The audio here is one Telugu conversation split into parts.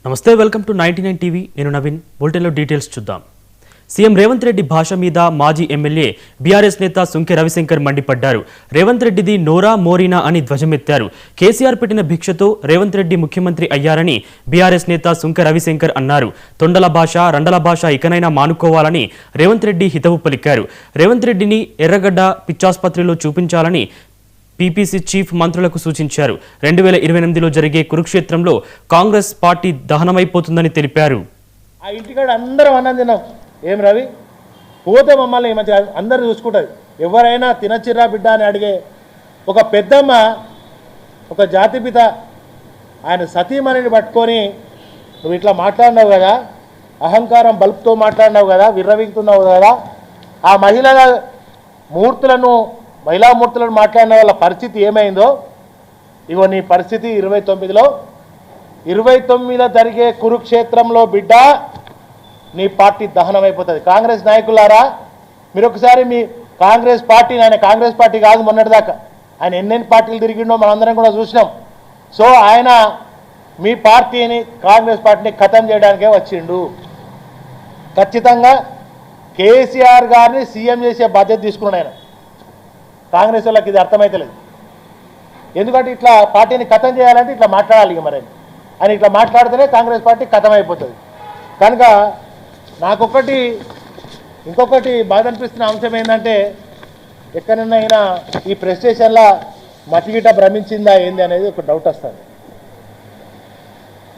నమస్తే వెల్కమ్ టు 99 టీవీ నేను నవీన్ బులెటిన్లో డీటెయిల్స్ చూద్దాం సీఎం రేవంత్ రెడ్డి భాష మీద మాజీ ఎమ్మెల్యే బీఆర్ఎస్ నేత సుంకె రవిశంకర్ మండిపడ్డారు రేవంత్ రెడ్డిది నోరా మోరీనా అని ధ్వజమెత్తారు కేసీఆర్ పెట్టిన భిక్షతో రేవంత్ రెడ్డి ముఖ్యమంత్రి అయ్యారని బీఆర్ఎస్ నేత సుంకె రవిశంకర్ అన్నారు తొండల భాష రండల భాష ఇకనైనా మానుకోవాలని రేవంత్ రెడ్డి హితవు పలికారు రేవంత్ రెడ్డిని ఎర్రగడ్డ పిచ్చాసుపత్రిలో చూపించాలని పీపీసీ చీఫ్ మంత్రులకు సూచించారు 2028లో జరిగే కురుక్షేత్రంలో కాంగ్రెస్ పార్టీ దహనమైపోతుందని తెలిపారు ఆ ఇంటికాడ అందరం అన్నం తిన్నాం ఏం రవి పోతే మమ్మల్ని మంచిగా అందరూ చూసుకుంటుంది ఎవరైనా తినచ్చిర్రా బిడ్డ అని అడిగే ఒక పెద్దమ్మ ఒక జాతిపిత ఆయన సతీమణిని పట్టుకొని నువ్వు ఇట్లా మాట్లాడినావు కదా అహంకారం బల్బ్తో మాట్లాడినావు కదా విర్రవీగుతున్నావు కదా ఆ మహిళల మహిళామూర్తులను మాట్లాడిన వాళ్ళ పరిస్థితి ఏమైందో ఇగో నీ పరిస్థితి 29లో జరిగే కురుక్షేత్రంలో బిడ్డ నీ పార్టీ దహనం అయిపోతుంది కాంగ్రెస్ నాయకులారా మీరు ఒకసారి మీ కాంగ్రెస్ పార్టీ ఆయన కాంగ్రెస్ పార్టీ కాదు మొన్నటిదాకా ఆయన ఎన్నెన్ని పార్టీలు తిరిగిండో మనందరం కూడా చూసినాం సో ఆయన మీ పార్టీని కాంగ్రెస్ పార్టీని ఖతం చేయడానికే వచ్చిండు ఖచ్చితంగా కేసీఆర్ గారిని సీఎం చేసే బాధ్యత తీసుకున్నాడు ఆయన కాంగ్రెస్ వాళ్ళకి ఇది అర్థమైతలేదు ఎందుకంటే ఇట్లా పార్టీని ఖతం చేయాలంటే ఇట్లా మాట్లాడాలి ఇక మరి అని ఇట్లా మాట్లాడితేనే కాంగ్రెస్ పార్టీ ఖతం అయిపోతుంది కనుక ఇంకొకటి బాధ అనిపిస్తున్న అంశం ఏంటంటే ఎక్కడైనా అయినా ఈ ప్రెస్ స్టేషన్లో మతిగిట భ్రమించిందా ఏంది అనేది ఒక డౌట్ వస్తుంది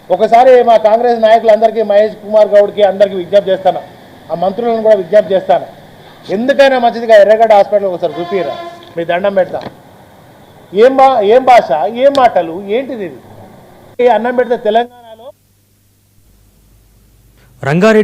ఒకసారి మా కాంగ్రెస్ నాయకులందరికీ మహేష్ కుమార్ గౌడ్కి అందరికీ విజ్ఞప్తి చేస్తాను ఆ మంత్రులను కూడా విజ్ఞప్తి చేస్తాను ఎందుకైనా మంచిదిగా ఎర్రగడ్డ హాస్పిటల్ ఒకసారి చూపిరా మీ దండం పెడతా ఏం భాష ఏం మాటలు ఏంటిది ఇది అన్నం పెడితే తెలంగాణలో రంగారెడ్డి